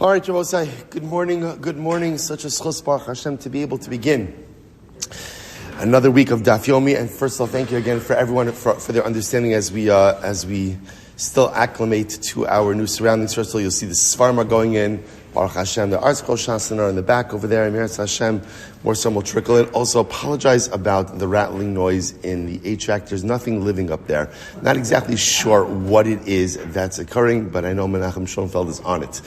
All right, Rabosai, good morning. Such a zechus Baruch Hashem to be able to begin another week of Daf Yomi. And first of all, thank you again for everyone for their understanding as we still acclimate to our new surroundings. First of all, you'll see the Svarim are going in. Baruch Hashem, the article Shasan are in the back over there. Meretz Hashem, more some will trickle in. Also, apologize about the rattling noise in the HVAC. There's nothing living up there. Not exactly sure what it is that's occurring, but I know Menachem Schoenfeld is on it.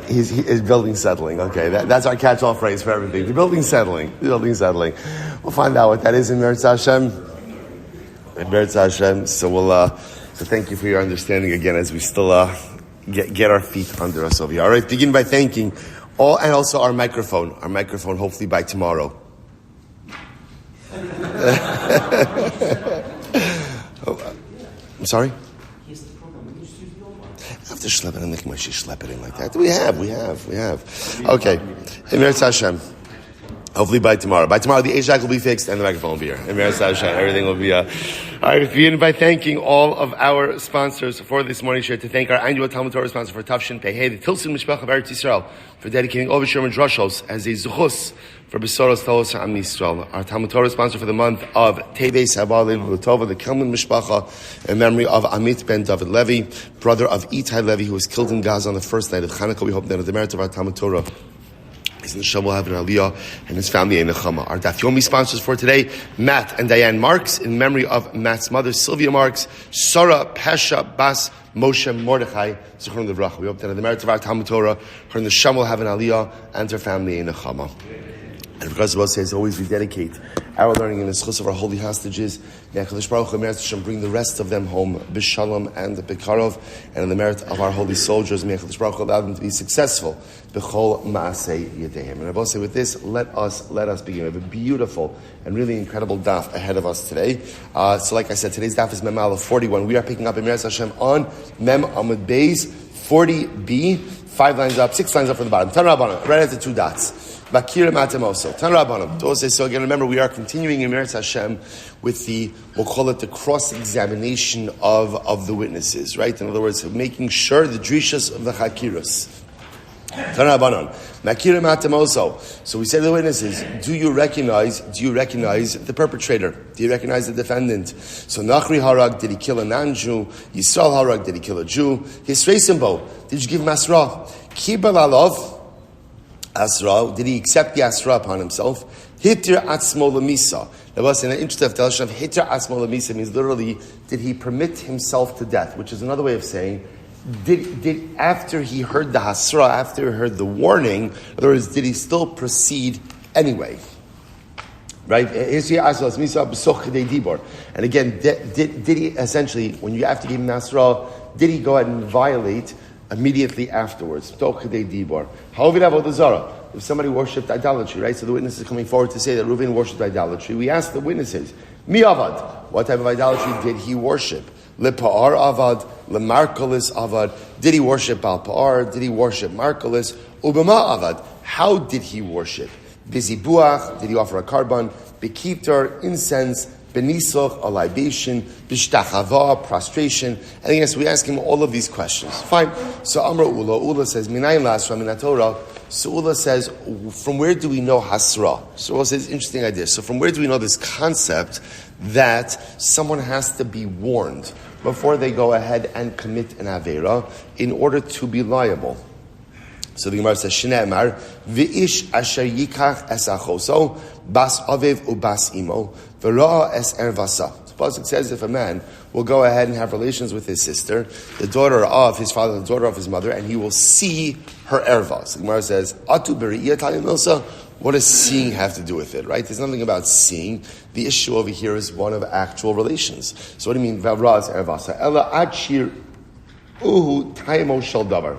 He's building settling. Okay, that's our catch-all phrase for everything. The building's settling. We'll find out what that is in Meretz Hashem. So thank you for your understanding again as we still get our feet under us over here. All right, begin by thanking all, and also our microphone hopefully by tomorrow. I'm sorry? I have to schlep it in, schlep it in like that. We have. Okay. Meretz Hashem. Hopefully by tomorrow. By tomorrow, the HVAC will be fixed and the microphone will be here. And everything will be. All right, we begin by thanking all of our sponsors for this morning share. To thank our annual TALMUD TORAH sponsor for Tafshin Pei, the Tilson Mishpach of Eretz Yisrael, for dedicating all the Sherman Drushos as a zechus for besuros tovos Am Yisroel. Our TALMUD TORAH sponsor for the month of Teves Habalin Tova, the Kelman Mishpacha, in memory of Amit Ben David Levy, brother of Itay Levy, who was killed in Gaza on the first night of Chanukah. We hope that the merit of our TALMUD TORAH is in the Shem will have an Aliyah and his family in Nechama. Our Daf Yomi sponsors for today, Matt and Diane Marks, in memory of Matt's mother, Sylvia Marks, Sora, Pesha, Bas, Moshe, Mordechai, Zichron Levrach. We hope that in the merit of our TALMUD TORAH, her and the Shem will have an Aliyah and her family in Nechama. And because of us, as always, we dedicate our learning in the zechus of our holy hostages. May HaKadosh Baruch Hu Hashem bring the rest of them home, b'shalom and b'karov, and in the merit of our holy soldiers, may HaKadosh Baruch Hu allow them to be successful. B'chol ma'asei yedeihem. And I will say with this, let us begin. We have a beautiful and really incredible daf ahead of us today. So like I said, today's daf is Mem Aleph 41. We are picking up in Meretz Hashem on Mem Amud Beis 40b, 5 lines up, 6 lines up from the bottom. Tan Rabbanan, right at the 2 dots. Bakir Matamoso. Tan Rabbanim. So again, remember, we are continuing in Meretz Hashem with we'll call it the cross-examination of the witnesses, right? In other words, making sure the drishas of the chakiros. Tan Rabbanim. Bakir Matamoso. So we say to the witnesses, do you recognize the perpetrator? Do you recognize the defendant? So Nachri Harag, did he kill a non-Jew? Yisrael Harag, did he kill a Jew? Hisreisimbo, did you give him Asra? Kibal Alov, Asra, did he accept the Asra upon himself? Hitir atzmo lemisa. There was an interesting definition of hitir atzmo lemisa means literally, did he permit himself to death? Which is another way of saying, did after he heard the Hasra, after he heard the warning, in other words, did he still proceed anyway? Right? And again, did he essentially, when you have to give him Asra, did he go ahead and violate immediately afterwards? If somebody worshipped idolatry, right? So the witness is coming forward to say that Reuven worshipped idolatry. We ask the witnesses, Mi avad, what type of idolatry did he worship? Lepa'ar avad, lemarkolis avad. Did he worship Baal Pa'ar? Did he worship Markolis? Ubama avad, how did he worship? Bizibuach, did he offer a karban? Bekiptar, incense, Benisoch, a libation, Bishtachava, prostration. And yes, we ask him all of these questions. Fine. So Amra Ula says, Minayin Lasra Min Torah. So Ula says, from where do we know Hasra? So Ula says, interesting idea. So from where do we know this concept that someone has to be warned before they go ahead and commit an Avera in order to be liable? So the Gemara says, Shne'emar, V'ish asher yikach es achoso, bas aviv ubas imo, v'ra'a es ervasa. The Pasuk says if a man will go ahead and have relations with his sister, the daughter of his father, the daughter of his mother, and he will see her erva. So the Gemara says, Atu beri'iyat ha'yamilsa, what does seeing have to do with it, right? There's nothing about seeing. The issue over here is one of actual relations. So what do you mean, v'ra'a es ervasa? Ela adshir uhu taimo shel davar.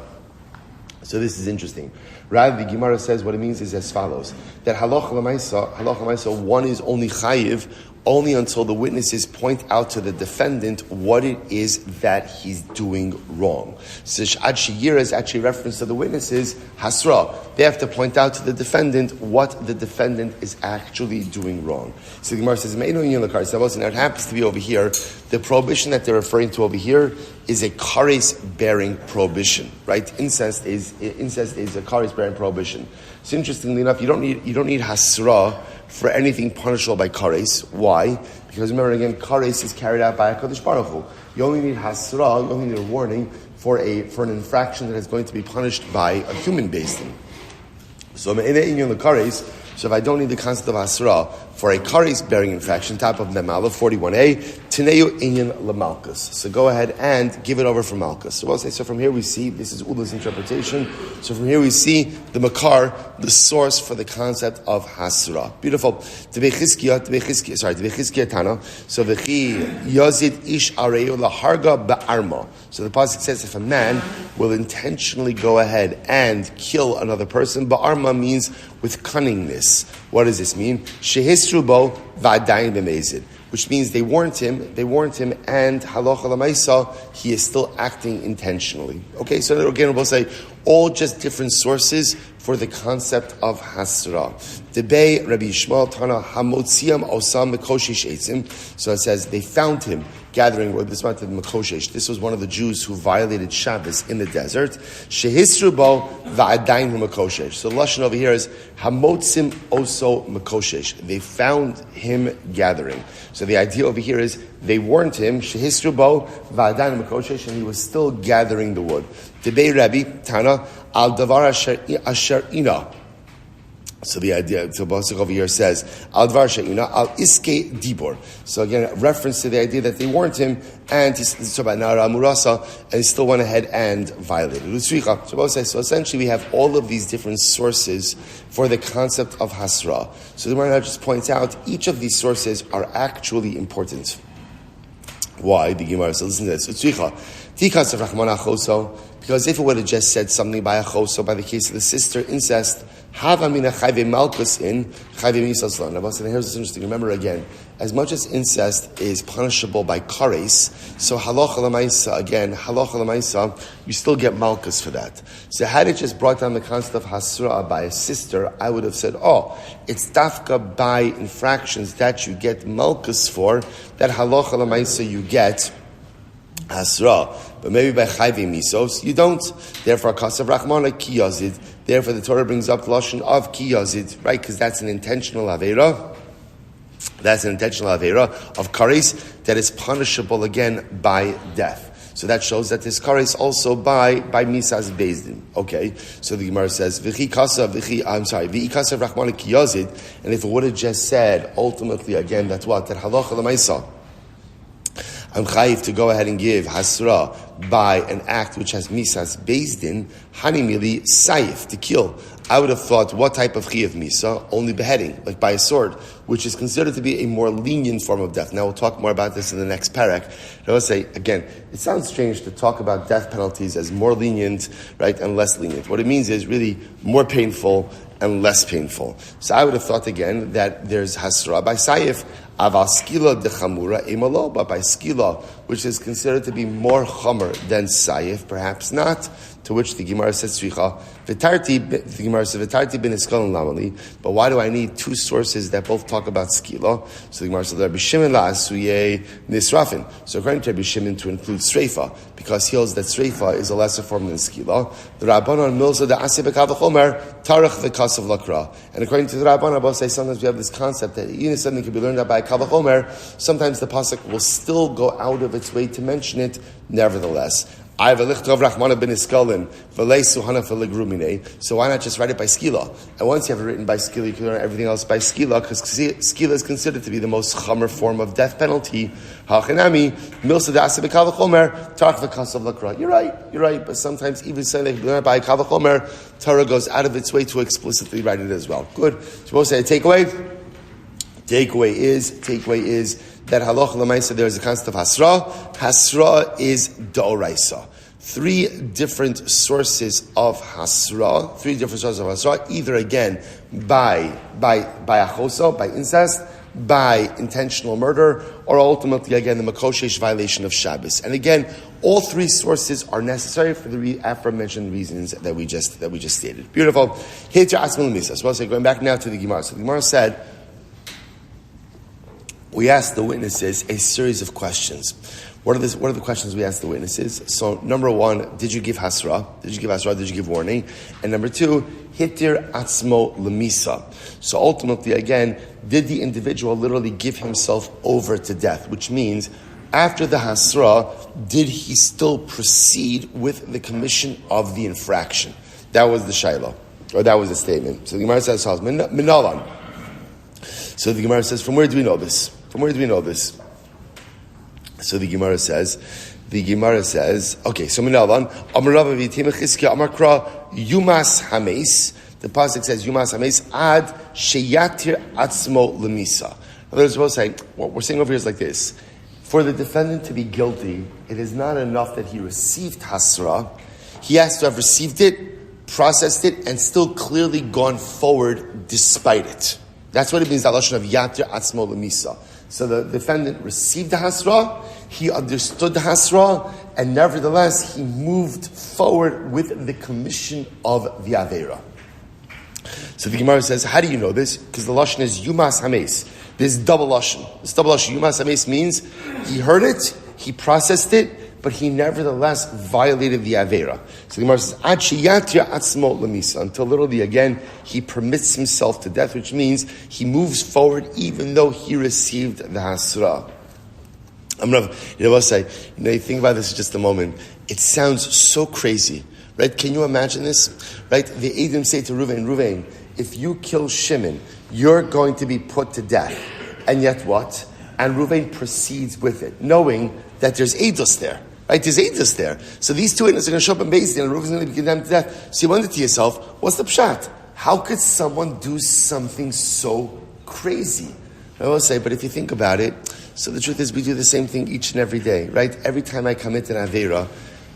So this is interesting. Rather, the Gemara says what it means is as follows: that halacha l'maisa, one is only chayiv only until the witnesses point out to the defendant what it is that he's doing wrong. So Shad Shigir is actually reference to the witnesses, Hasra. They have to point out to the defendant what the defendant is actually doing wrong. So the Gemara says, now it happens to be over here, the prohibition that they're referring to over here is a kares-bearing prohibition, right? Incest is a kares-bearing prohibition. So interestingly enough, you don't need hasra for anything punishable by kares. Why? Because remember again, kares is carried out by a Kadosh Baruch Hu. You only need hasra, you only need a warning for an infraction that is going to be punished by a human being. So if I don't need the concept of asra for a kares-bearing infraction, top of Memala 41a, Tineu Inyan Lamalkus. So go ahead and give it over for Malkus. So we'll say, so from here we see, this is Ula's interpretation, so from here we see the Makar, the source for the concept of Hasra. Beautiful. Tebechizkiya Tana. So V'chi Yazid Ish Areu Laharga Ba'arma. So the pasuk says if a man will intentionally go ahead and kill another person, Ba'arma means with cunningness. What does this mean? Shehisru bo v'adayin b'mezid, which means they warned him, and halacha l'maisa, he is still acting intentionally. Okay, so again we'll say all just different sources for the concept of hasra. Debei Rabbi Shmuel Tana hamotziam osam mekoshish etzim. So it says they found him gathering with this month of Mekoshesh. This was one of the Jews who violated Shabbos in the desert. Shehisru bo va'adayin hu Mekoshesh. So the lashon over here is hamotzim oso Mekoshesh. They found him gathering. So the idea over here is they warned him shehisru bo va'adayin hu Mekoshesh, and he was still gathering the wood. Debei Rabbi Tana al davar asher ina. So the idea, so Basik over here says, Al Dvar She'ina, Al Iske Dibor. So again, a reference to the idea that they warned him, and he's talking about Nara Murasa, and he still went ahead and violated. So essentially we have all of these different sources for the concept of Hasra. So the Gemara just points out, each of these sources are actually important. Why? The Gemara says, listen to this. Because if it would have just said something by a choso, by the case of the sister, incest, have amina chayve malchus in chayve misaslan. Now, here's what's interesting. Remember again, as much as incest is punishable by kares, so halacha l'maisa, you still get malchus for that. So had it just brought down the concept of hasra by a sister, I would have said, it's dafka by infractions that you get malchus for, that halacha l'maisa you get hasra, but maybe by chayve misos you don't. Therefore, kasav rachmana ki yazid. Therefore, the Torah brings up the lashon of ki yazid, right? Because that's an intentional avera. That's an intentional avera of kares that is punishable again by death. So that shows that this kares also by misas bezdin. Okay, so the Gemara says v'chi kasav rachmana ki yazid, and if it would have just said ultimately again that halacha l'maisa, I'm chayiv to go ahead and give hasra by an act which has misas bezdin, hanimili saif, to kill. I would have thought, what type of chayiv misa? Only beheading, like by a sword, which is considered to be a more lenient form of death. Now we'll talk more about this in the next parak. I will say, again, it sounds strange to talk about death penalties as more lenient, right, and less lenient. What it means is really more painful and less painful. So I would have thought again that there's hasra by saif, aval skila de chamura imalo, but by skila, which is considered to be more chamer than saif, perhaps not. To which the Gemara says, the Gemara says, v'tarti bin iskal lamali. But why do I need two sources that both talk about skila? So the Gemara says, Rabbi Shimon la'asuye nisrafin. So according to Rabbi Shimon, to include sreifa, because he holds that sreifa is a lesser form than skila. The Rabbanon milza da'aseh b'kavachomer tarach v'kasav lakra. And according to the Rabbanon, both say sometimes we have this concept that even if something can be learned out by kavachomer, sometimes the pasuk will still go out of its way to mention it. Nevertheless, so why not just write it by skila? And once you have it written by skila, you can learn everything else by skila, because skila is considered to be the most chamer form of death penalty. You're right. But sometimes even saying that you learn it by kavachomer, Torah goes out of its way to explicitly write it as well. Good. Supposed to say a takeaway? Takeaway is that halacha l'maisa there is a concept of hasra. Hasra is d'oraisa. Three different sources of hasra, either again by achoso, by incest, by intentional murder, or ultimately, again, the makoshesh violation of Shabbos. And again, all three sources are necessary for the aforementioned reasons that we just stated. Beautiful. So going back now to the Gemara. So the Gemara said, we asked the witnesses a series of questions. What are the questions we asked the witnesses? So number one, did you give hasra? Did you give warning? And number two, hitir atzmo lemisa. So ultimately, again, did the individual literally give himself over to death? Which means, after the hasra, did he still proceed with the commission of the infraction? That was the shayla, or that was the statement. So the Gemara says, minalan. So the Gemara says, from where do we know this? So the Gemara says, okay, so minalan, Amar Rabba v'yitim Chizkiya Amar Kra Yumas Hameis. The pasuk says Yumas Hameis ad sheyatir atzmo lemisa. In other words, we're saying, what we're saying over here is like this: for the defendant to be guilty, it is not enough that he received hasra; he has to have received it, processed it, and still clearly gone forward despite it. That's what it means. The lashon of yatir atzmo lemisa. So the defendant received the hasra, he understood the hasra, and nevertheless he moved forward with the commission of the avera. So the Gemara says, how do you know this? Because the lashon is yumas hames. This double lashon. Yumas hames means he heard it, he processed it, but he nevertheless violated the avera. So the Gemara says, ad sheyatya atzmo lemisa, until literally again he permits himself to death, which means he moves forward even though he received the hasra. I'm gonna, you think about this for just a moment. It sounds so crazy, right? Can you imagine this? Right? The Edom say to Ruvain, if you kill Shimon, you're going to be put to death. And yet what? And Ruvain proceeds with it, knowing that there's Eidos there. Right? There's Eidos there. So these two witnesses are going to show up in Beis Din, and Ruvain's going to be condemned to death. So you wonder to yourself, what's the pshat? How could someone do something so crazy? I will say, but if you think about it, so the truth is we do the same thing each and every day, right? Every time I commit an avera,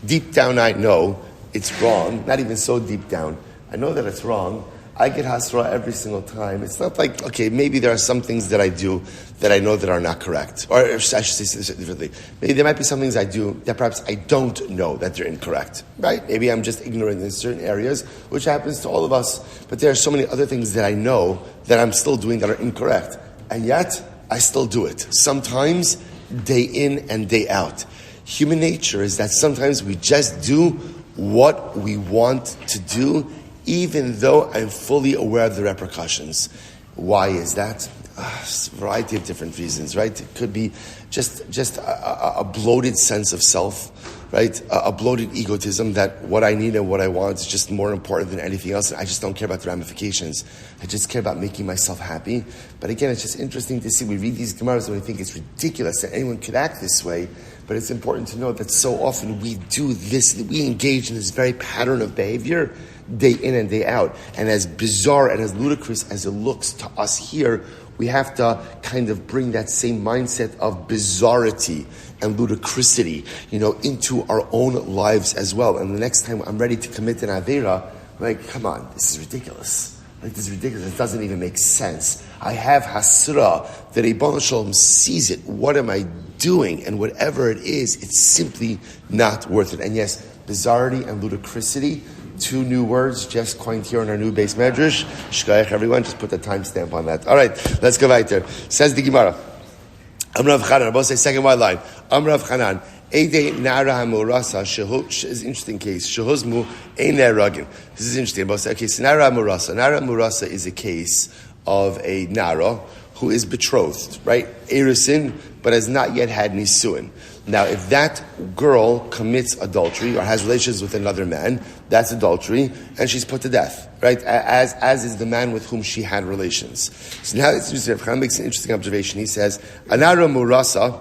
deep down I know it's wrong, not even so deep down. I know that it's wrong. I get hasra every single time. It's not like, okay, maybe there are some things that I do that I know that are not correct. Or I should say this differently. Maybe there might be some things I do that perhaps I don't know that they're incorrect, right? Maybe I'm just ignorant in certain areas, which happens to all of us. But there are so many other things that I know that I'm still doing that are incorrect. And yet, I still do it. Sometimes, day in and day out. Human nature is that sometimes we just do what we want to do, even though I'm fully aware of the repercussions. Why is that? A variety of different reasons, right? It could be just a bloated sense of self, right? A bloated egotism that what I need and what I want is just more important than anything else. And I just don't care about the ramifications. I just care about making myself happy. But again, it's just interesting to see. We read these Gemaras and we think it's ridiculous that anyone could act this way. But it's important to know that so often we do this, we engage in this very pattern of behavior day in and day out. And as bizarre and as ludicrous as it looks to us here, we have to kind of bring that same mindset of bizarrity and ludicrosity, into our own lives as well. And the next time I'm ready to commit an avera, I'm like, come on, this is ridiculous. It doesn't even make sense. I have hasra, that Ribono Shel Olam sees it. What am I doing? And whatever it is, it's simply not worth it. And yes, bizarrity and ludicrosity, two new words just coined here in our new base medrash. Shkayach, everyone, just put the timestamp on that. All right, let's go right there. Says the Gemara. Amr Rav Chanan, I'll both say second wide line. Amr Rav Chanan, Eidei Nara HaMorasa, this is an interesting case. Shehuzmu Einer Ragin. This is interesting. I'll say, okay, so Nara HaMorasa. Nara HaMorasa is a case of a Nara who is betrothed, right? Erisin, but has not yet had Nisuin. Now, if that girl commits adultery or has relations with another man, that's adultery, and she's put to death, right? As is the man with whom she had relations. So now it's interesting. Rav Chanan makes an interesting observation. He says, Anara Murasa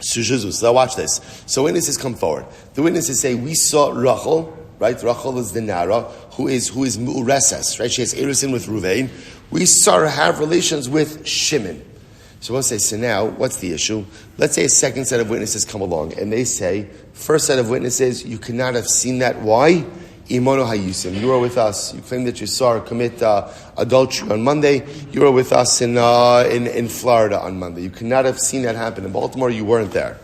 Sujuzus. Now watch this. So witnesses come forward. The witnesses say, we saw Rachel, right? Rachel is the Nara, who is Mu'ureses, right? She has Erisin with Ruvain. We saw her have relations with Shimon. So we'll say, so now, what's the issue? Let's say a second set of witnesses come along, and they say, first set of witnesses, you could not have seen that. Why? Imono hayusim. You were with us. You claimed that you saw her commit adultery on Monday. You were with us in Florida on Monday. You could not have seen that happen in Baltimore. You weren't there.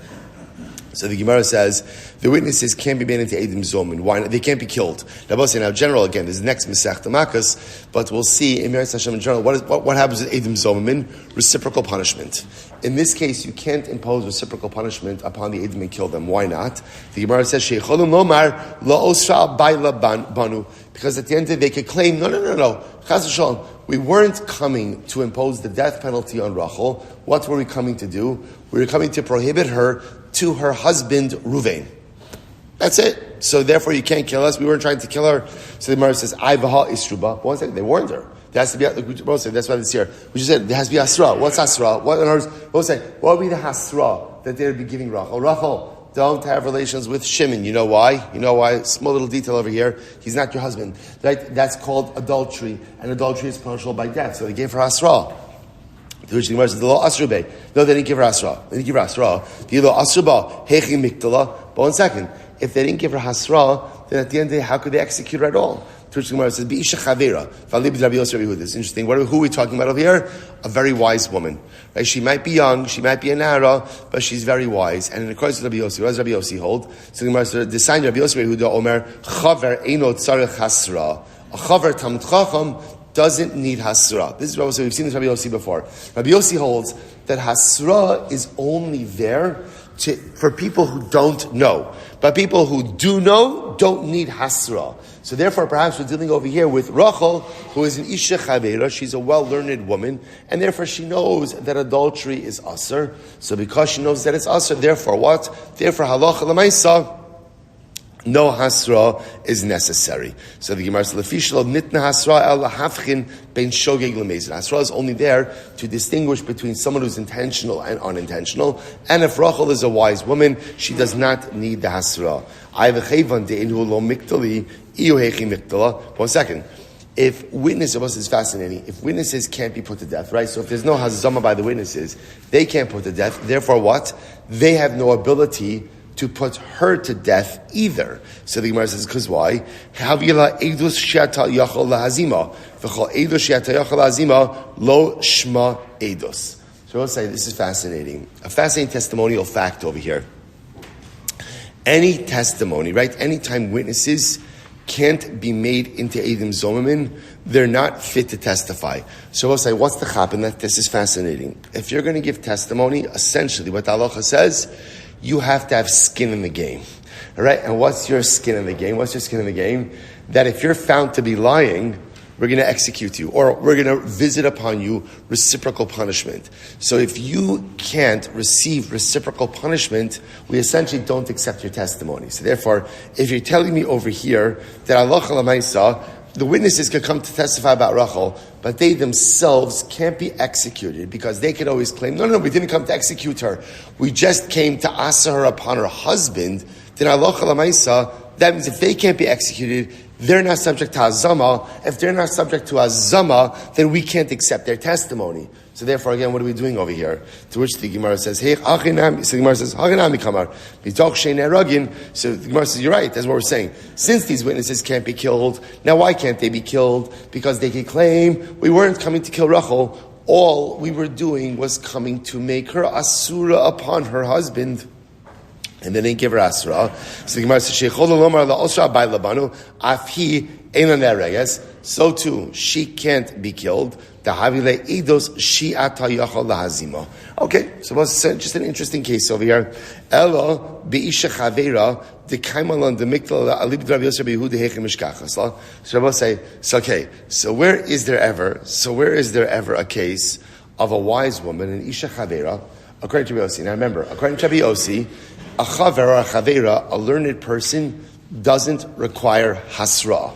So the Gemara says the witnesses can't be made into Eidim Zomin. Why not? They can't be killed. Now, general again. This is next Masech Tamakas, but we'll see in Meretz Hashem in general what happens with Eidim Zomin. Reciprocal punishment. In this case, you can't impose reciprocal punishment upon the Eidim and kill them. Why not? The Gemara says Sheicholum Lomar Laosra Baila Banu, because at the end of the day they could claim no. Chas v'shalom, we weren't coming to impose the death penalty on Rachel. What were we coming to do? We were coming to prohibit her to her husband Ruvain. That's it. So therefore you can't kill us. We weren't trying to kill her. So the Gemara says, I v'ha isruba. But one second, they warned her. There has to be, that's why this here. We just said, there has to be asra. What's asra? What would be the hasra that they would be giving Rachel? Rachel, don't have relations with Shimon. You know why? Small little detail over here. He's not your husband. Right? That's called adultery. And adultery is punishable by death. So they gave her asra. The which the Gemara says, the law asrube. No, they didn't give her asra. The law asruba, hechi miktala. But one second. If they didn't give her hasra, then at the end of the day, how could they execute her at all? To which the Gemara says, Be'isha chavera. This is interesting. Who are we talking about over here? A very wise woman. Right? She might be young, she might be a nara, but she's very wise. And in accordance with Rabbi Yossi, what does Rabbi Yossi hold? So the Gemara says, the sign Rabbi Yossi Yehuda Omer, chaver eino tzarech hasra. A chaver tamid chacham doesn't need hasra. This is Rabbi Yossi. We've seen this Rabbi Yossi before. Rabbi Yossi holds that hasra is only there for people who don't know. But people who do know don't need hasra. So therefore, perhaps we're dealing over here with Rachel, who is an isha chavera. She's a well-learned woman, and therefore she knows that adultery is asr. So because she knows that it's asr, therefore what? Therefore, halacha l'maisa, no hasra is necessary. So the Gemara says, "Lefishlo nitna hasra el lahafchin ben shogeg lemezid." Hasra is only there to distinguish between someone who's intentional and unintentional. And if Rachel is a wise woman, she does not need the hasra. One second. If witnesses, this is fascinating. If witnesses can't be put to death, right? So if there's no hazama by the witnesses, they can't put to death. Therefore, what? They have no ability to put her to death either. So the Gemara says, because why? Havila edus she'ata yachol lahazima, v'chol edus she'ata yachol lahazima lo shma edus. So I'll say this is fascinating. A fascinating testimonial fact over here. Any testimony, right? Anytime witnesses can't be made into Eidim Zomim, they're not fit to testify. So we'll say, what's the chap? That this is fascinating. If you're going to give testimony, essentially what the halacha says, you have to have skin in the game. All right? And what's your skin in the game? What's your skin in the game? That if you're found to be lying, we're going to execute you, or we're going to visit upon you reciprocal punishment. So if you can't receive reciprocal punishment, we essentially don't accept your testimony. So therefore, if you're telling me over here that Allah Lamaisa, the witnesses could come to testify about Rachel, but they themselves can't be executed because they could always claim, no, we didn't come to execute her. We just came to asa her upon her husband. Then Allah Lamaisa, that means if they can't be executed, they're not subject to Azama. If they're not subject to Azama, then we can't accept their testimony. So therefore, again, what are we doing over here? To which the Gemara says, hey, so the Gemara says, Haganami So the Gemara says, you're right, that's what we're saying. Since these witnesses can't be killed, now why can't they be killed? Because they can claim, we weren't coming to kill Rachel. All we were doing was coming to make her asura upon her husband. And they didn't give her asra. So the Gemara says, so too, she can't be killed. Okay, so what's just an interesting case over here. So say, so where is there ever a case of a wise woman, an isha chavera, according to Rabbi Yossi? Now remember, according to Rabbi Yossi, a chaver or a chavera, a learned person, doesn't require hasra.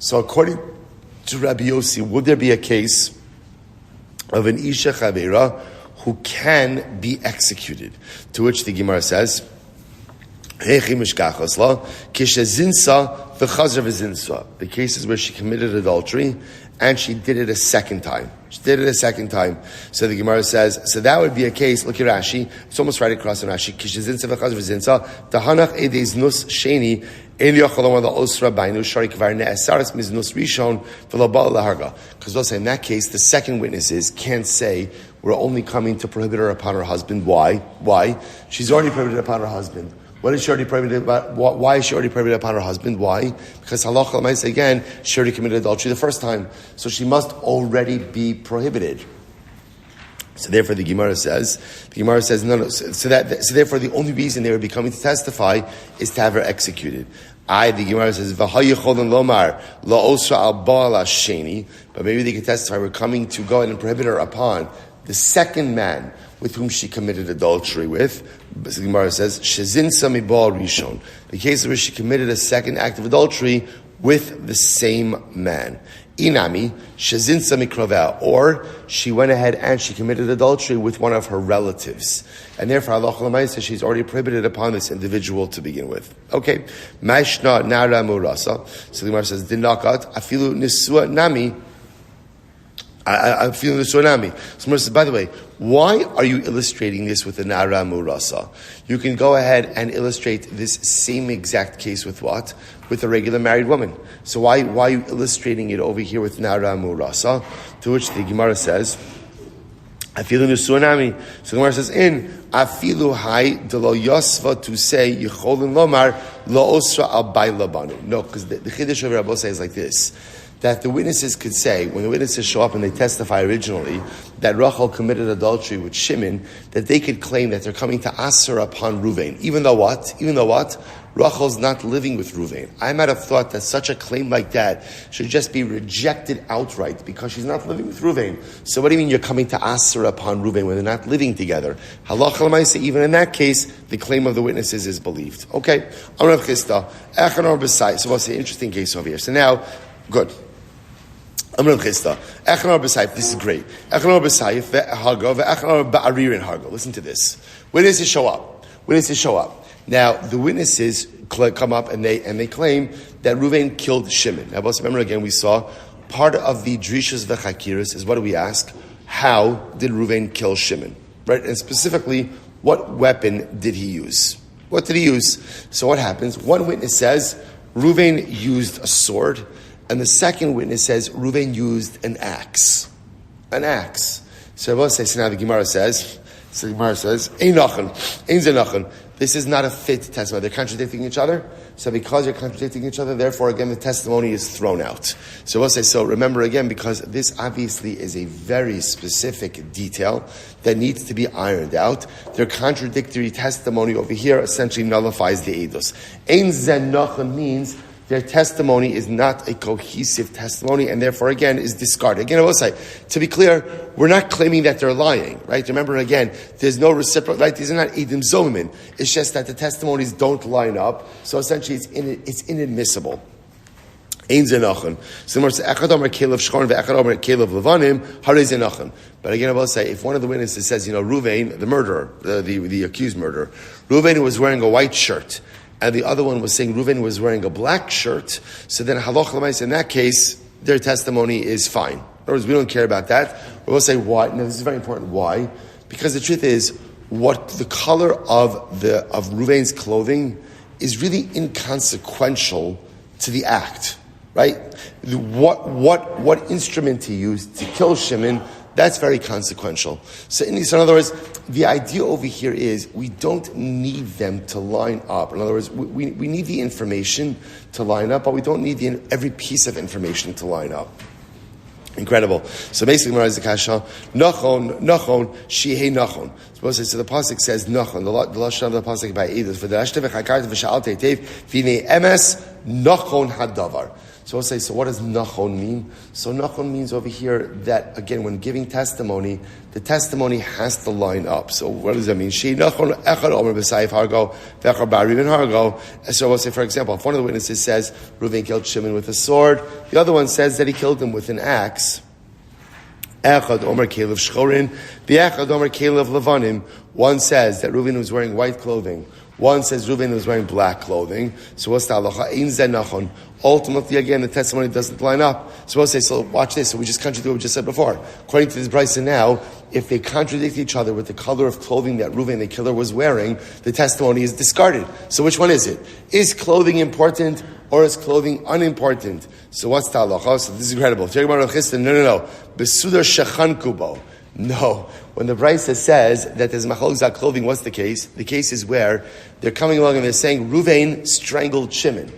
So according to Rabbi Yossi, would there be a case of an isha chavera who can be executed? To which the Gemara says, the cases where she committed adultery and she did it a second time. So the Gemara says, so that would be a case, look at Rashi, it's almost right across in Rashi, also in that case, the second witnesses can't say we're only coming to prohibit her upon her husband. Why? She's already prohibited upon her husband. What is she already prohibited about? Why is she already prohibited upon her husband? Why? Because halacha l'maisa, again, she already committed adultery the first time, so she must already be prohibited. So therefore, the Gemara says no. So therefore, the only reason they would be coming to testify is to have her executed. The Gemara says lomar la'osra al ba'al hasheni, but maybe they could testify we're coming to go ahead and prohibit her upon the second man with whom she committed adultery with. The Gemara says shezinsa mibal rishon, the case where she committed a second act of adultery with the same man. Inami shezinsa mikroveh, or she went ahead and she committed adultery with one of her relatives, and therefore Allah says she's already prohibited upon this individual to begin with. Okay, mashna nara murasa. So the Gemara says dinakat afilu nisua nami. I'm feeling the tsunami. So says, by the way, why are you illustrating this with the Nara Murasa? You can go ahead and illustrate this same exact case with what? With a regular married woman. So why are you illustrating it over here with Nara Murasa? To which the Gemara says, Afilu tsunami. So the Gemara says, Afilu hai de lo yosva to say yicholin lomar lo osra al bay labanu. No, because the Chiddush of Rabbi says like this, that the witnesses could say, when the witnesses show up and they testify originally, that Rachel committed adultery with Shimon, that they could claim that they're coming to Asher upon Ruvain. Even though what? Rachel's not living with Ruvain. I might have thought that such a claim like that should just be rejected outright because she's not living with Ruvain. So what do you mean you're coming to Asher upon Ruvain when they're not living together? Halacha l'maisa, even in that case, the claim of the witnesses is believed. Okay. So we'll say interesting case over here. So now, good. This is great. Listen to this. Witnesses show up. Now, the witnesses come up and they claim that Reuven killed Shimon. Now, remember again, we saw part of the drishas v'chakiras is what do we ask? How did Reuven kill Shimon? Right? And specifically, what weapon did he use? What did he use? So what happens? One witness says Reuven used a sword, and the second witness says Reuven used an axe. So now the Gemara says, Ein nachon. This is not a fit testimony. They're contradicting each other. So because you're contradicting each other, therefore again the testimony is thrown out. So remember again, because this obviously is a very specific detail that needs to be ironed out. Their contradictory testimony over here essentially nullifies the eidos. Ein zen nachon means their testimony is not a cohesive testimony, and therefore, again, is discarded. Again, I will say, to be clear, we're not claiming that they're lying, right? Remember, again, there's no reciprocal, right? These are not edim zomin. It's just that the testimonies don't line up, so essentially it's inadmissible. Ein zenachon. Similar to echad omer kelev shchon ve'echad omer kelev levanim, harei zenachon. But again, I will say, if one of the witnesses says, Reuven, the murderer, the accused murderer, Reuven was wearing a white shirt, and the other one was saying Reuven was wearing a black shirt, so then halacha l'maisa, in that case, their testimony is fine. In other words, we don't care about that. We'll say why. Now, this is very important. Why? Because the truth is, what the color of Reuven's clothing is really inconsequential to the act, right? What instrument he used to kill Shimon, that's very consequential. So in other words, the idea over here is we don't need them to line up. In other words, we need the information to line up, but we don't need every piece of information to line up. Incredible. So basically, Maraz the Kasha, Nachon, Shihei Nachon. So the pasuk says Nachon. The lashon of the pasuk by Eidos for the Ashtav Chakart v'Sha'al Teitev V'nei Emes Nachon Hadavar. So we'll say, so what does Nachon mean? So Nachon means over here that, again, when giving testimony, the testimony has to line up. So what does that mean? Shei Nachon Echad Omer B'Sayif Hargo V'Echad Ba'Rivin Hargo. So we'll say, for example, if one of the witnesses says Reuven killed Shimon with a sword, the other one says that he killed him with an axe. Echad Omer Kelev Shchorin, V'Echad Omer Kelev Levanim. One says that Reuven was wearing white clothing. One says Reuven was wearing black clothing. So what's the halacha? Ein zeh nachon. Ultimately, again, the testimony doesn't line up. So we'll say, so watch this. So we just contradict what we just said before. According to this brisa now, if they contradict each other with the color of clothing that Reuven, the killer, was wearing, the testimony is discarded. So which one is it? Is clothing important or is clothing unimportant? So what's the halacha? So this is incredible. No. Besudar shechan kubo. No. When the brisa says that there's machlokes clothing, what's the case? The case is where they're coming along and they're saying Reuven strangled Shimon.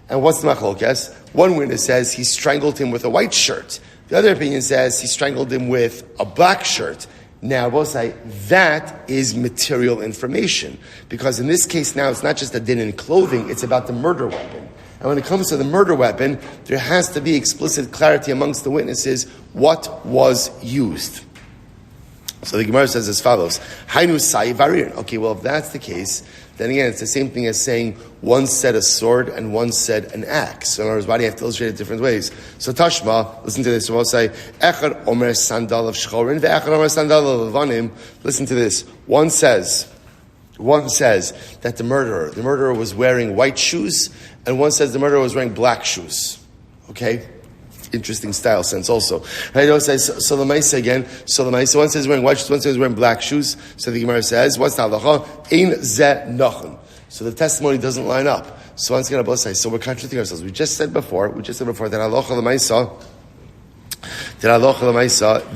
And what's the machlokes? One witness says he strangled him with a white shirt. The other opinion says he strangled him with a black shirt. Now, both say that is material information. Because in this case now, it's not just a din in clothing, it's about the murder weapon. And when it comes to the murder weapon, there has to be explicit clarity amongst the witnesses what was used. So the Gemara says as follows, Hainu sai varir. Okay, well, if that's the case, then again, it's the same thing as saying one said a sword and one said an axe. So in other words, why do you have to illustrate it different ways? So Tashma, listen to this. So we'll say, Echad omer sandal of shchorin, ve'echad omer sandal of levanim. Listen to this. One says that the murderer was wearing white shoes, and one says the murderer was wearing black shoes. Okay? Interesting style sense also. Right? It says, so the Maisa again, one says wearing white shoes, one says wearing black shoes. So the Gemara says, what's the halacha? Ein zeh nachon. So the testimony doesn't line up. So once again, say, so we're contradicting ourselves. We just said before that halacha l'maisa,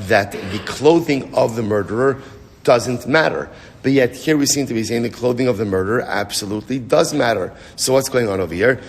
that the clothing of the murderer doesn't matter. But yet here we seem to be saying the clothing of the murderer absolutely does matter. So what's going on over here?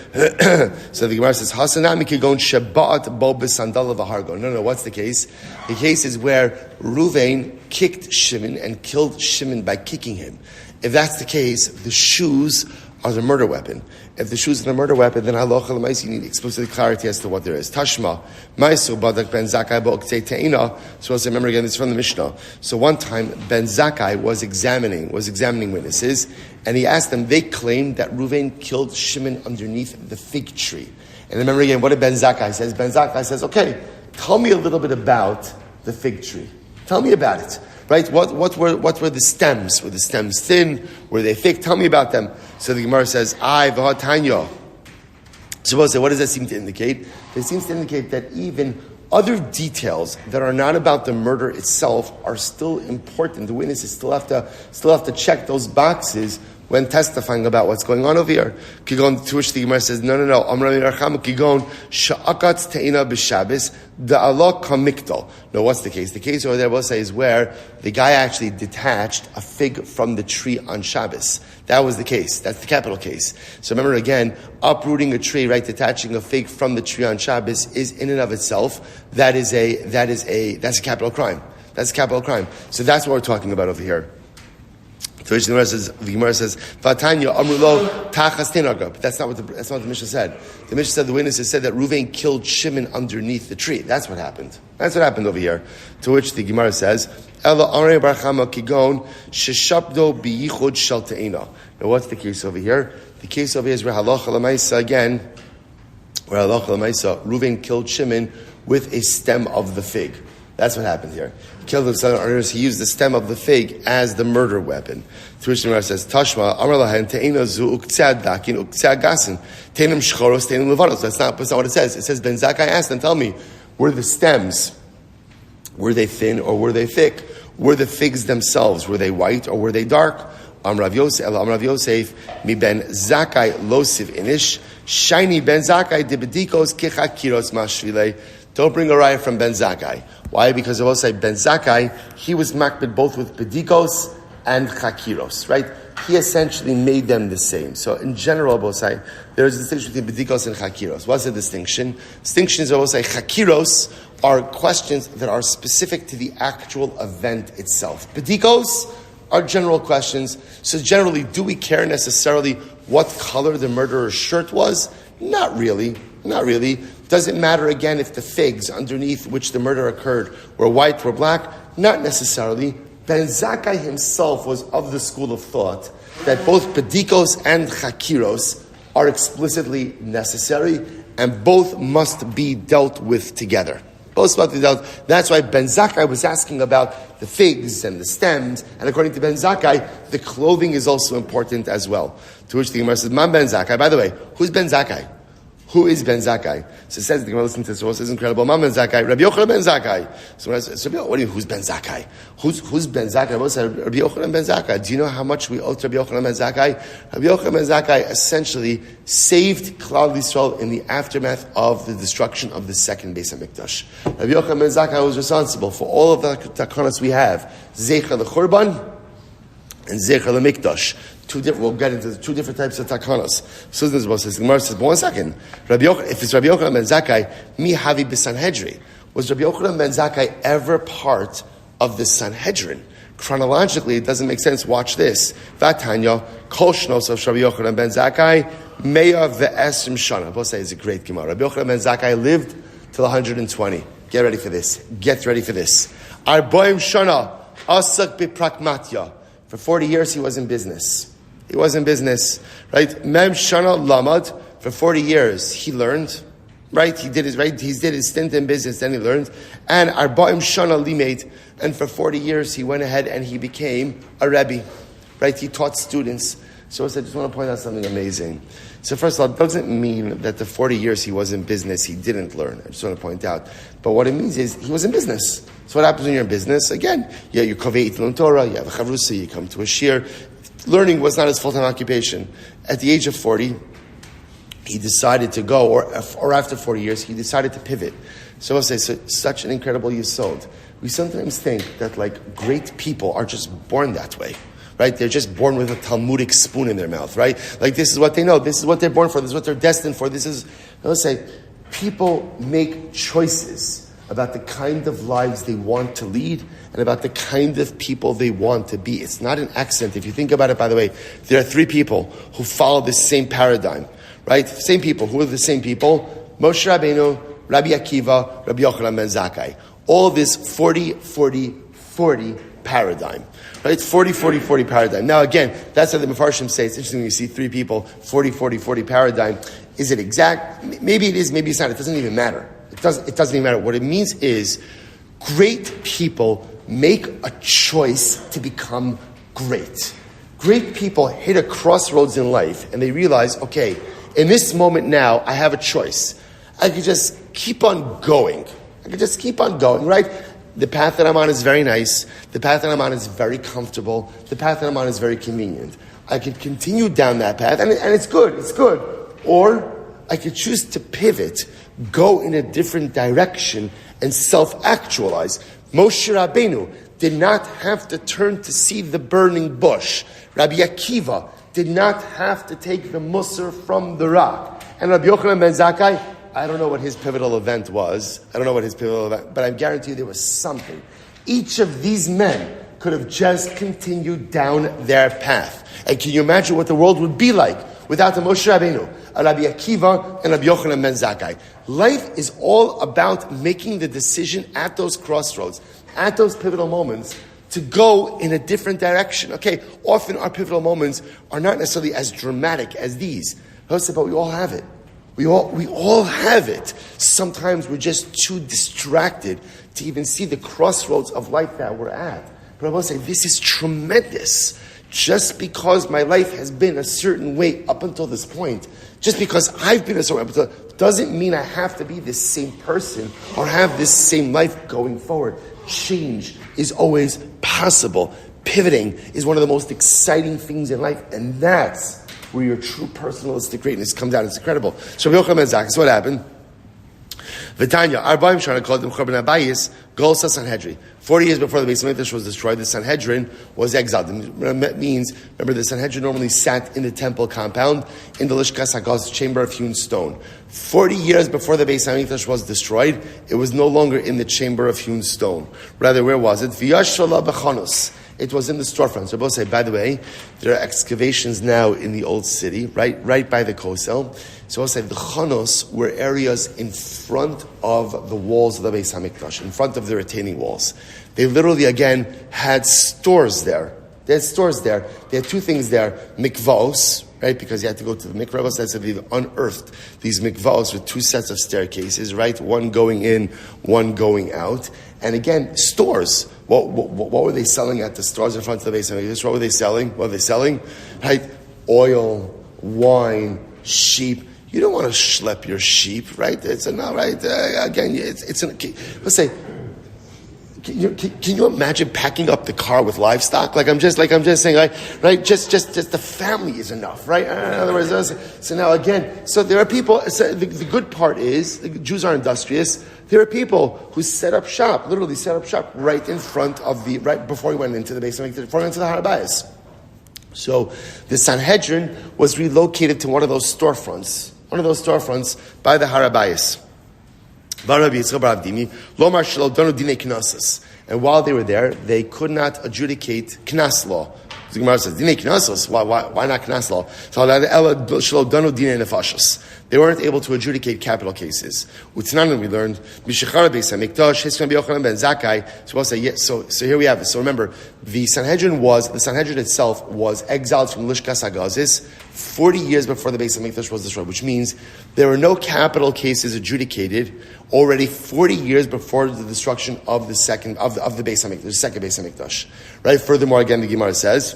So the Gemara says, Hasanami kigon shebat bo besandal v'hargo. No, what's the case? The case is where Reuven kicked Shimon and killed Shimon by kicking him. If that's the case, the shoes are the murder weapon. If the shoes are the murder weapon, then halacha l'maisa, you need explicit clarity as to what there is. Tashma, ma'asu badak ben Zakkai bo'oktei te'ina. So let's remember again, this is from the Mishnah. So one time, Ben Zakkai was examining witnesses, and he asked them, they claimed that Reuven killed Shimon underneath the fig tree. And remember again, what did Ben Zakkai says? Ben Zakkai says, okay, tell me a little bit about the fig tree. Tell me about it. Right? What were the stems? Were the stems thin? Were they thick? Tell me about them. So the Gemara says, v'hatanya. So we'll say, what does that seem to indicate? It seems to indicate that even other details that are not about the murder itself are still important. The witnesses still have to check those boxes when testifying about what's going on over here. Kigon, to which the Gemara says, no. Amrami Racham Kigon sha'akat te'ina b'Shabbos da'alok kamikto. No, what's the case? The case over there, we'll say, is where the guy actually detached a fig from the tree on Shabbos. That was the case. That's the capital case. So remember again, uprooting a tree, right, detaching a fig from the tree on Shabbos is in and of itself, that's a capital crime. That's a capital crime. So that's what we're talking about over here. So the Gemara says, "Vatanya amrulo tachas tenaga." But that's not what the Mishnah said. The Mishnah said the witnesses said that Reuven killed Shimon underneath the tree. That's what happened. That's what happened over here. To which the Gemara says, "Ela arei barchama kigon sheshabdo biyichud shel teina." Now, what's the case over here? The case over here is where halacha l'maisa again. Where halacha l'maisa, Reuven killed Shimon with a stem of the fig. That's what happened here. He killed him. He used the stem of the fig as the murder weapon. To which the Gemara says, Tashma, Amar lahen te'ina zu uktzeh dakin uktzeh gasin. Te'inem shchoros, te'inem levanos. That's not what it says. It says, Ben Zakkai asked them, tell me, were the stems, were they thin or were they thick? Were the figs themselves, were they white or were they dark? Amrav Yosef, mi Ben Zakkai losiv inish, shiny Ben Zakkai dibedikos kichakiros mashvilei. Don't bring a raya from Ben Zakkai. Why? Because I will say Ben Zakkai, he was makbid both with bedikos and chakiros, right? He essentially made them the same. So in general, I will say, there is a distinction between bedikos and chakiros. What's the distinction? Distinction is, I will say, chakiros are questions that are specific to the actual event itself. Bedikos are general questions. So generally, do we care necessarily what color the murderer's shirt was? Not really. Not really. Does it matter again if the figs underneath which the murder occurred were white or black? Not necessarily. Ben Zakkai himself was of the school of thought that both pedikos and chakiros are explicitly necessary and both must be dealt with together. Both split the doubt. That's why Ben Zakkai was asking about the figs and the stems, and according to Ben Zakkai, the clothing is also important as well. To which the Gemara says, Man Ben Zakkai. By the way, who's Ben Zakkai? Who is Ben Zakkai? So it says, the Gemara listen to this, it's incredible. Man Ben Zakkai, Rabbi Yochanan Ben Zakkai. So what do you mean, who's Ben Zakkai? Who's Ben Zakkai? Rabbi Yochanan Ben Zakkai. Do you know how much we owe to Rabbi Yochanan Ben Zakkai? Rabbi Yochanan Ben Zakkai essentially saved Klal Yisrael in the aftermath of the destruction of the second Beis HaMikdash. Rabbi Yochanan Ben Zakkai was responsible for all of the takanas we have. Zechus the Churban and Zechus the Mikdash. We'll get into the two different types of takanas. So this says, the Gemara says, but 1 second. If it's Rabbi Yochanan ben Zakkai, mi havi b'Sanhedrin. Was Rabbi Yochanan ben Zakkai ever part of the Sanhedrin? Chronologically, it doesn't make sense. Watch this. Vatanya, kol shnos of Rabbi Yochanan ben Zakkai, meya ve'esrim shana. Both say it's a great Gemara. Rabbi Yochanan ben Zakkai lived till 120. Get ready for this. Get ready for this. Arboim shana, asak b'pragmatya. For 40 years, he was in business. He was in business, right? Mem Shana Lamad, for 40 years, he learned, right? He did his stint in business, then he learned. And Arba'im Shana Limed, and for 40 years, he went ahead and he became a Rebbe, right? He taught students. So I just want to point out something amazing. So first of all, it doesn't mean that the 40 years he was in business, he didn't learn. I just want to point out. But what it means is, he was in business. So what happens when you're in business? Again, you kovei TORAH, you have a chavrusa, you come to a shir. Learning was not his full-time occupation. At the age of 40, he decided to go, or after 40 years, he decided to pivot. So I'll say, such an incredible yesod. We sometimes think that great people are just born that way, right? They're just born with a Talmudic spoon in their mouth, right? This is what they know, this is what they're born for, this is what they're destined for, I'll say, people make choices about the kind of lives they want to lead and about the kind of people they want to be. It's not an accident. If you think about it, by the way, there are 3 people who follow this same paradigm, right? Same people. Who are the same people? Moshe Rabbeinu, Rabbi Akiva, Rabbi Yochanan ben Zakkai. All this 40-40-40 paradigm, right? It's 40-40-40 paradigm. Now again, that's how the Mefarshim say. It's interesting when you see 3 people, 40-40-40 paradigm. Is it exact? Maybe it is, maybe it's not. It doesn't even matter. It doesn't even matter. What it means is great people make a choice to become great. Great people hit a crossroads in life and they realize, okay, in this moment now, I have a choice. I could just keep on going. Right? The path that I'm on is very nice. The path that I'm on is very comfortable. The path that I'm on is very convenient. I could continue down that path and it's good. Or I could choose to pivot, go in a different direction, and self-actualize. Moshe Rabbeinu did not have to turn to see the burning bush. Rabbi Akiva did not have to take the musar from the rock. And Rabbi Yochanan ben Zakkai, I don't know what his pivotal event was. But I guarantee you there was something. Each of these men could have just continued down their path. And can you imagine what the world would be like without the Moshe Rabbeinu, Rabbi Akiva, and Rabbi Yochanan ben Zakkai? Life is all about making the decision at those crossroads, at those pivotal moments, to go in a different direction. Okay, often our pivotal moments are not necessarily as dramatic as these, but we all have it. We all have it. Sometimes we're just too distracted to even see the crossroads of life that we're at. But I will say, this is tremendous. Just because my life has been a certain way up until this point, just because I've been a certain way, doesn't mean I have to be the same person or have this same life going forward. Change is always possible. Pivoting is one of the most exciting things in life, and that's where your true personalistic greatness comes out. It's incredible. So Rabbi Yochanan ben Zakkai, so what happened? V'tanya, Arba'im Shana called them Churban Abayis, Golsa Sanhedrin. 40 years before the Beis HaMikdash was destroyed, the Sanhedrin was exiled. And that means, remember, the Sanhedrin normally sat in the temple compound, in the Lishkas HaGaz, chamber of hewn stone. 40 years before the Beis HaMikdash was destroyed, it was no longer in the chamber of hewn stone. Rather, where was it? V'yashola b'chanos. It was in the storefront. So both say, by the way, there are excavations now in the old city, right by the Kosel. So I'll say the chanos were areas in front of the walls of the Beis HaMikdash, in front of the retaining walls. They literally, again, had stores there. They had 2 things there. Mikvos, right? Because you had to go to the mikvah. Rabbi says that they've unearthed these mikvahs with 2 sets of staircases, right? One going in, one going out. And again, stores. What were they selling at the stores in front of the Beis Hamikdash? What were they selling? Right? Oil, wine, sheep. You don't want to schlep your sheep, right? It's not right. Again, let's say. Can you imagine packing up the car with livestock? I'm just saying, right? Just the family is enough, right? In other words, so now again, so there are people. So the good part is the Jews are industrious. There are people who literally set up shop right in front of right before he went into the basement, before he went to the Harabayas. So the Sanhedrin was relocated to one of those storefronts by the Harabayas. And while they were there, they could not adjudicate knas law. The Gemara says, "Dinei knasos." Why not knas law? They weren't able to adjudicate capital cases. Utnanan, we learned, so we'll say, yes, so here we have it. So remember, the Sanhedrin itself was exiled from Lishkas Hagazis 40 years before the Beis Hamikdash was destroyed, which means there were no capital cases adjudicated already 40 years before the destruction of the second of the Beis Hamikdash, the second Beis Hamikdash. Right? Furthermore, again, the Gemara says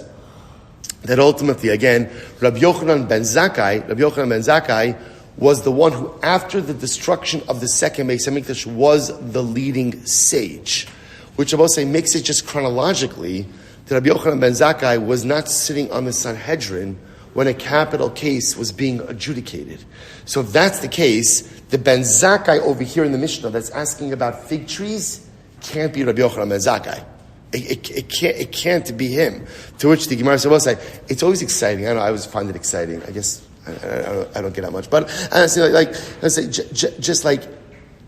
that ultimately, again, Rabbi Yochanan ben Zakkai was the one who, after the destruction of the second Beis Hamikdash, was the leading sage, which I will say makes it just chronologically that Rabbi Yochanan ben Zakkai was not sitting on the Sanhedrin when a capital case was being adjudicated. So if that's the case, the Ben Zakkai over here in the Mishnah that's asking about fig trees can't be Rabbi Yochanan ben Zakkai. It can't be him. To which the Gemara said, well, it's always exciting. I know, I always find it exciting. I guess I don't get that much, but honestly, just like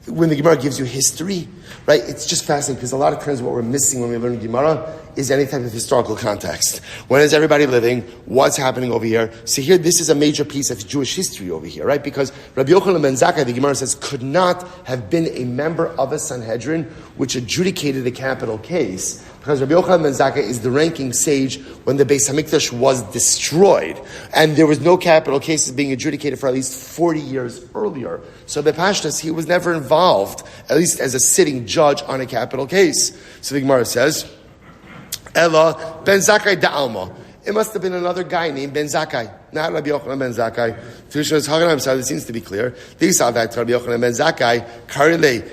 when the Gemara gives you history, right? It's just fascinating because a lot of times what we're missing when we learn Gemara is any type of historical context. When is everybody living? What's happening over here? So here, this is a major piece of Jewish history over here, right? Because Rabbi Yochanan ben Zakkai, the Gemara says, could not have been a member of a Sanhedrin which adjudicated a capital case, because Rabbi Yochanan ben Zakkai is the ranking sage when the Beis Hamikdash was destroyed, and there was no capital cases being adjudicated for at least 40 years earlier. So Bepashtas, he was never involved, at least as a sitting judge on a capital case. So the Gemara says, Ella ben Zakkai da'alma. It must have been another guy named Ben Zakkai, not Rabbi Yochanan ben Zakkai. It seems to be clear. They saw that Rabbi Yochanan ben Zakkai, Karile,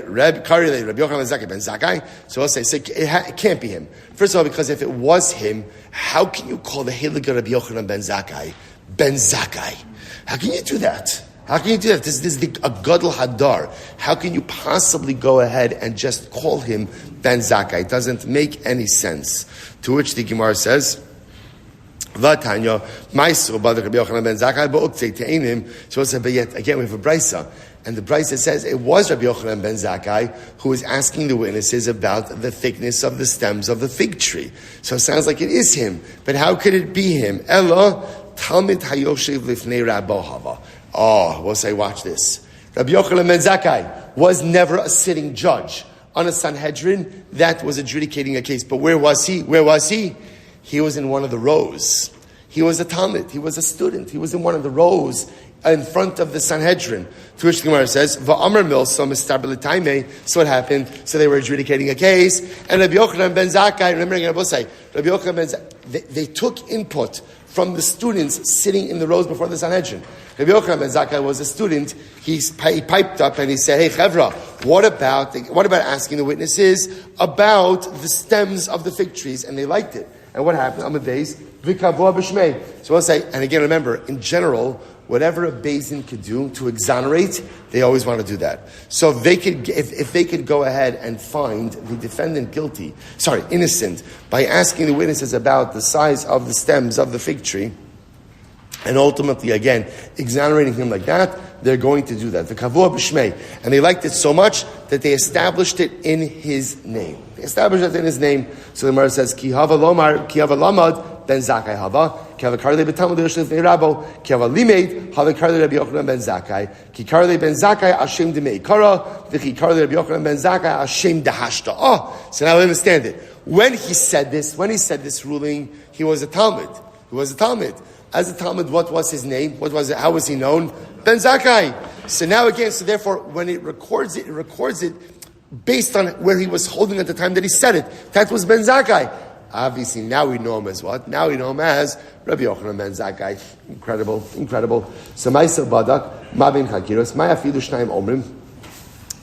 Rabbi Yochanan ben Zakkai. So I'll say it can't be him. First of all, because if it was him, how can you call the Heilige Rabbi Yochanan ben Zakkai Ben Zakkai? How can you do that? This is a Gadol Hadar. How can you possibly go ahead and just call him Ben Zakkai? It doesn't make any sense. To which the Gemara says, Vatanya, Ma'isro Badak Rabbi Yochanan ben Zakkai, Ba'uktei Te'enim. So but yet again we have a brisa, and the brisa says it was Rabbi Yochanan ben Zakkai who was asking the witnesses about the thickness of the stems of the fig tree. So it sounds like it is him, but how could it be him? Ella Talmid Hayoshev Lifnei Rabbo Hava. Oh, we'll say, watch this. Rabbi Yochanan ben Zakkai was never a sitting judge on a Sanhedrin that was adjudicating a case. But where was he? He was in one of the rows. He was a Talmud. He was a student. He was in one of the rows in front of the Sanhedrin. To which the Gemara says, Va'amar milso mistabelitaime. So what happened? So they were adjudicating a case. And Rabbi Yochanan ben Zakkai, remember again, I will say, Rabbi Yochanan ben Zakkai, they took input from the students sitting in the rows before the Sanhedrin. Rabbi Yochanan ben Zakkai was a student. He piped up and he said, "Hey, Chevra, what about asking the witnesses about the stems of the fig trees?" And they liked it. And what happened? On the days, v'kavua b'shmei. So I'll say, and again, remember, in general, whatever a Beis could do to exonerate, they always want to do that. So if they could go ahead and find the defendant innocent, by asking the witnesses about the size of the stems of the fig tree, and ultimately, again, exonerating him like that, they're going to do that. The kavua b'shmei. And they liked it so much that they established it in his name. So the Gemara says, Ki hava lamad ben Zakkai hava, ki hava karle betamud yoshlef ne'rabo, ki hava limeid, hava karle Rabbi Yochanan ben Zakkai, ki karle ben Zakkai ashem demei kara, v'ki karle Rabbi Yochanan ben Zakkai ashem dehashta. Oh, so now we understand it. When he said this ruling, he was a Talmud. He was a Talmud. As a Talmud, what was his name? What was it? How was he known? Ben Zakkai. So now again, so therefore, when it records it based on where he was holding at the time that he said it. That was Ben Zakkai. Obviously, now we know him as what? Now we know him as Rabbi Yochanan Ben Zakkai. Incredible. So Ma'aseh Badak, Ma Ben Chakiros, Ma Yafidu Shnayim Omrim.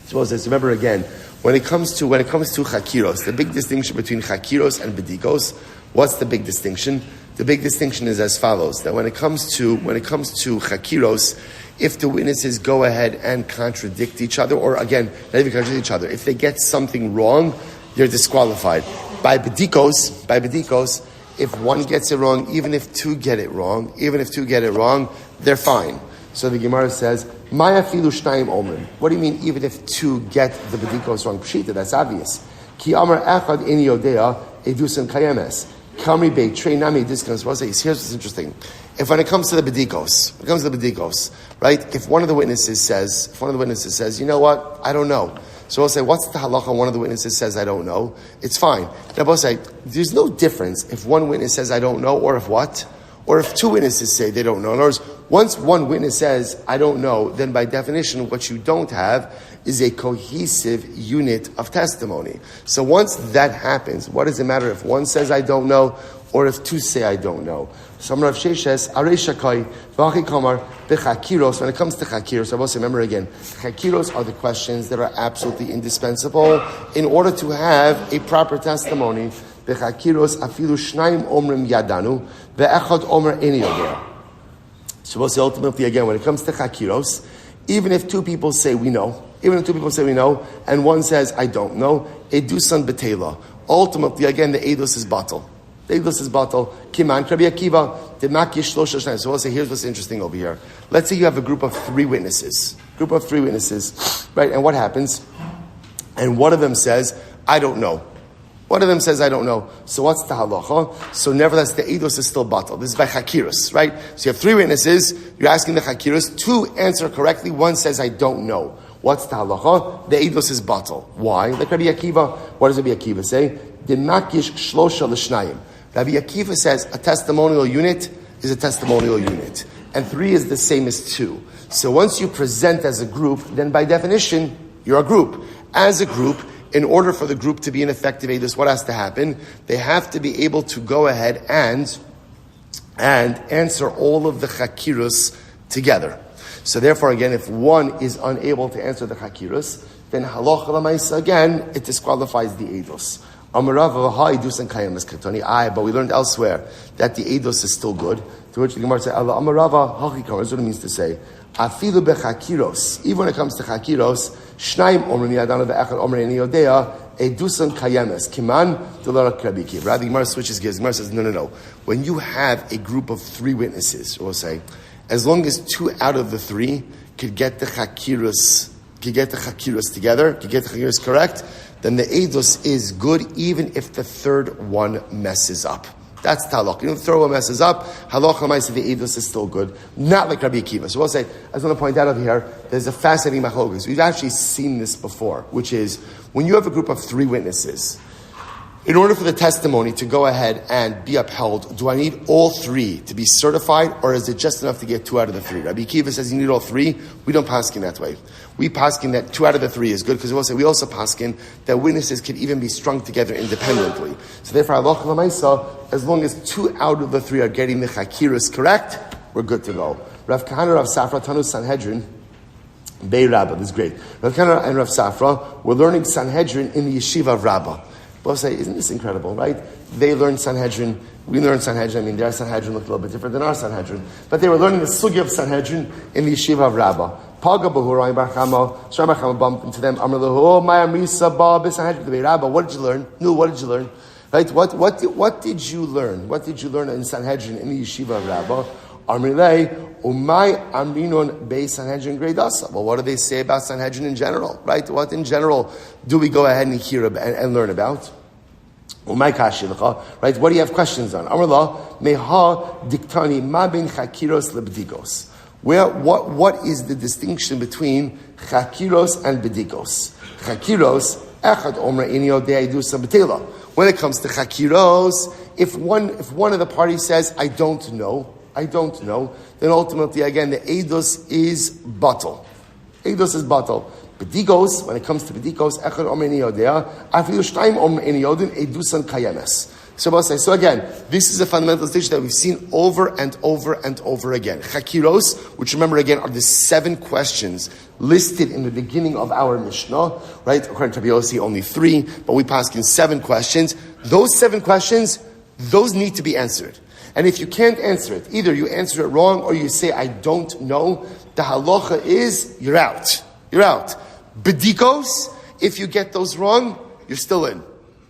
So remember again, when it comes to Chakiros, the big distinction between Chakiros and Bedikos, what's the big distinction? The big distinction is as follows: that when it comes to Chakiros, if the witnesses go ahead and contradict each other, or again, not even contradict each other, if they get something wrong, they're disqualified. By bedikos, if one gets it wrong, even if two get it wrong, they're fine. So the Gemara says, Maya filu shnayim omrim. What do you mean, even if two get the bedikos wrong? Pshita, that's obvious. Ki amar echad in yodea edusim kayemes. Kamri bei trei nami discount. Here's what's interesting. If when it comes to the bedikos, right? If one of the witnesses says, you know what, I don't know. So we'll say, what's the halacha? One of the witnesses says, I don't know. It's fine. Now we'll say, there's no difference if one witness says, I don't know, or if what? Or if two witnesses say they don't know. In other words, once one witness says, I don't know, then by definition, what you don't have is a cohesive unit of testimony. So once that happens, what does it matter if one says, I don't know, or if two say, I don't know? Some Rav Sheshes, Arei Shakai, V'achi Kamar, B'chakiros. When it comes to Chakiros, I will say, remember again, Chakiros are the questions that are absolutely indispensable in order to have a proper testimony. B'chakiros, afilu shnayim omrim yadanu, ve'echad omer eni yodea. So we'll say ultimately again, when it comes to Chakiros, even if two people say we know, and one says, I don't know, edusan betela. Ultimately, again, the edus is batal. Kiman, Rabbi Akiva, Demakish Shlosha Shnayim. So we'll say, here's what's interesting over here. Let's say you have a group of three witnesses, right? And what happens? And one of them says, I don't know. So what's the halacha? So nevertheless, the edus is still batal. This is by Chakiros, right? So you have three witnesses, you're asking the Chakiros, two answer correctly, one says, I don't know. What's the halacha? The edus is batal. Why? Like Rabbi Akiva, what does Rabbi Akiva say? Demakish Shlosha L'Shnayim. Rabbi Akiva says a testimonial unit is a testimonial unit. And three is the same as two. So once you present as a group, then by definition, you're a group. As a group, in order for the group to be an effective edus, what has to happen? They have to be able to go ahead and answer all of the chakiros together. So therefore, again, if one is unable to answer the chakiros, then halacha l'maisa, again, it disqualifies the edus. But we learned elsewhere that the edus is still good. To which the Gemara says, what it means to say, even when it comes to chakiros, Rather, the Gemara switches gears. The Gemara says, no. When you have a group of three witnesses, we'll say, as long as two out of the three could get the chakiros together, could get the chakiros correct, then the edus is good even if the third one messes up. That's talach. You know, the third one messes up, halacha l'maisa, the edus is still good. Not like Rabbi Akiva. So we'll say, I just want to point out over here, there's a fascinating machlokas. We've actually seen this before, which is, when you have a group of three witnesses, in order for the testimony to go ahead and be upheld, do I need all three to be certified, or is it just enough to get two out of the three? Rabbi Akiva says you need all three. We don't paskin that way. We paskin that two out of the three is good, because we also paskin that witnesses can even be strung together independently. So therefore, halacha l'maisa, as long as two out of the three are getting the chakiras correct, we're good to go. Rav Kahana, Rav Safra, Tanu Sanhedrin, Bei Rabbah, this is great. Rav Kahana and Rav Safra were learning Sanhedrin in the yeshiva of Rabbah. We'll say, isn't this incredible, right? They learned Sanhedrin, we learned Sanhedrin. I mean, their Sanhedrin looked a little bit different than our Sanhedrin. But they were learning the sugya of Sanhedrin in the yeshiva of Rabbah. Paga Bahura Barchama, Shramachama bumped into them, Amrlahu, my Amrisa Ba, Sanhedrin, Rabbah, what did you learn? No, what did you learn? Right? What did you learn? What did you learn in Sanhedrin in the yeshiva of Rabbah? Amrilei, Umay Amrinon Be Sanhedrin Gredasa. Well, what do they say about Sanhedrin in general? Right? What in general do we go ahead and hear about and learn about? Umay Kashilcha. Right? What do you have questions on? Amrullah, Meha Diktani Ma Ben Chakiros Lebdikos. What is the distinction between Chakiros and Bedikos? Chakiros, Echad Omer Inyo De'edu Sabbatela. When it comes to Chakiros, if one of the parties says, I don't know, then ultimately, again, the eidos is batal. Eidos is batal. Bedikos, when it comes to bedikos, echad omer eni yodea, afilu shtayim omer eni yodin, edusan kayemes. So again, this is a fundamental distinction that we've seen over and over and over again. Chakiros, which remember again are the 7 questions listed in the beginning of our Mishnah, right? According to Rabbi Yossi, only 3, but we pass in 7 questions. Those 7 questions, those need to be answered. And if you can't answer it, either you answer it wrong or you say, I don't know, the halacha is, you're out. You're out. Bedikos, if you get those wrong, you're still in.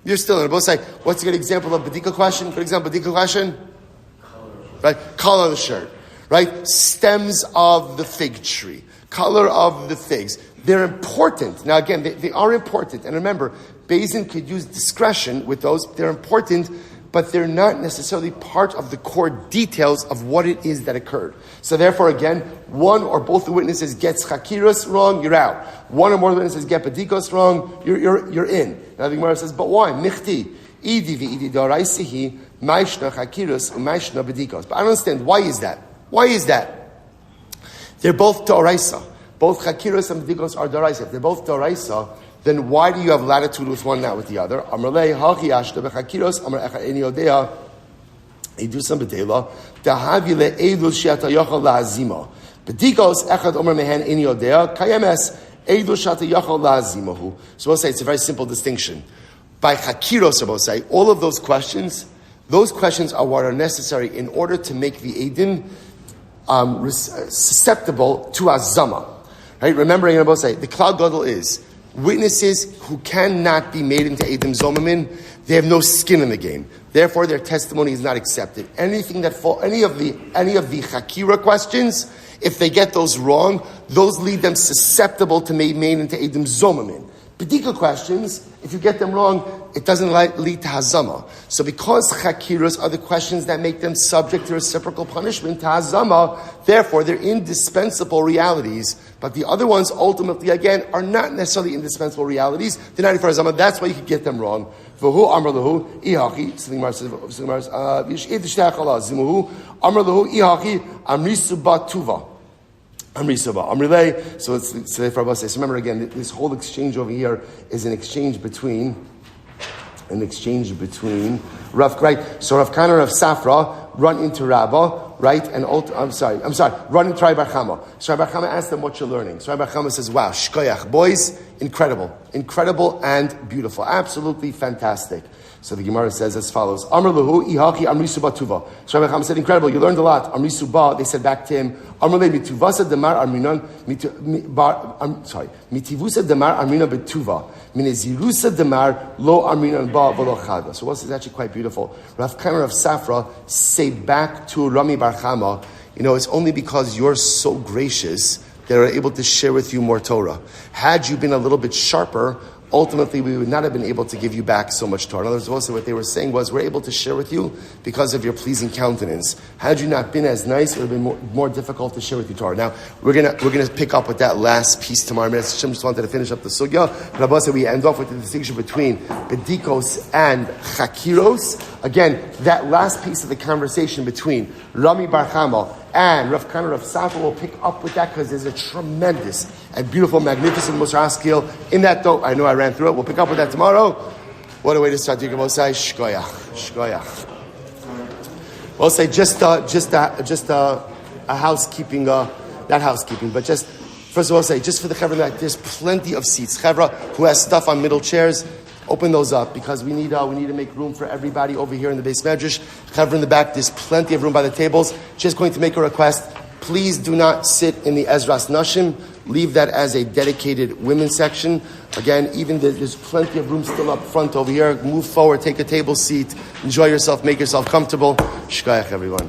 You're still in. Both say, what's a good example of bedika question? Good example, bedika question? Right? Color of the shirt. Right? Stems of the fig tree. Color of the figs. They're important. Now again, they are important. And remember, Bezin could use discretion with those. They're important, but they're not necessarily part of the core details of what it is that occurred. So therefore, again, one or both the witnesses gets chakiros wrong, you're out. One or more witnesses get bedikos wrong, you're in. Now the Gemara says, but why? Michti, idi v'idi daraisihi, maishna chakiros, maishna bedikos. But I don't understand, why is that? Why is that? They're both daraisa. Both chakiros and bedikos are daraisa. If they're both daraisa, then why do you have latitude with one, not with the other? Amrlei hachi ashta bechakiros, amr echa eni yodea, edusam bedela, dahavi le'edus she'ata yochal la'azima. Bedikos echad omer mehen eni yodea, kayemes edus she'ata yochal la'azimahu. So we'll say it's a very simple distinction. By chakiros, we'll say, all of those questions are what are necessary in order to make the edin susceptible to azama. Right? Remember, I'm going to say, the klal gadol is, witnesses who cannot be made into Eidim Zomamin, they have no skin in the game. Therefore, their testimony is not accepted. Any of the Chakira questions, if they get those wrong, those lead them susceptible to be made into Eidim Zomamin. Bedika questions, if you get them wrong, it doesn't lead to Hazama. So because Chakiras are the questions that make them subject to reciprocal punishment, to Hazama, therefore they're indispensable realities. But the other ones ultimately, again, are not necessarily indispensable realities. They're not for Hazama. That's why you could get them wrong. V'hu amar lahu ihachi, zimuhu amar lahu ihachi amrisu batuva. So let's say for us. So remember again, this whole exchange over here is an exchange between Rav, right? So Rav Kana, Rav Safra run into Rabbah, right? And run into Rabbi Chama. So Rabbi Chama asked them what you're learning. So Rabbi Chama says, wow, shkoyach, boys, incredible and beautiful, absolutely fantastic. So the Gemara says as follows: Amr lahu ihachi amrisu batuva. So Rabbi Chama said, incredible, you learned a lot. Amrisu ba, they said back to him, Amr le mituvasa demar arminon, mitivusa demar arminon betuva, minezirusa demar lo arminon ba v'lo chada. So what's is actually quite beautiful. Rav Kana of Safra say back to Rami Bar Chama, it's only because you're so gracious that are able to share with you more Torah. Had you been a little bit sharper, ultimately we would not have been able to give you back so much Torah. In other words, also what they were saying was, we're able to share with you because of your pleasing countenance. Had you not been as nice, it would have been more difficult to share with you Torah. Now, we're gonna pick up with that last piece tomorrow. Hashem just wanted to finish up the sugya. Rabbi said we end off with the distinction between bedikos and chakiros. Again, that last piece of the conversation between Rami Bar Chama and Rav Kana Rav Safra will pick up with that because there's a tremendous and beautiful, magnificent Musar skill in that though. I know I ran through it. We'll pick up with that tomorrow. What a way to start Yom Mosai. Shkoyach. We'll say just a housekeeping, not housekeeping, but just, first of all, say, just for the Chevra, there's plenty of seats. Chevra, who has stuff on middle chairs, open those up because we need to make room for everybody over here in the base medrash. Chevra in the back, there's plenty of room by the tables. Just going to make a request. Please do not sit in the Ezras Nashim. Leave that as a dedicated women's section. Again, even there's plenty of room still up front over here. Move forward, take a table seat, enjoy yourself, make yourself comfortable. Shkoyach, everyone.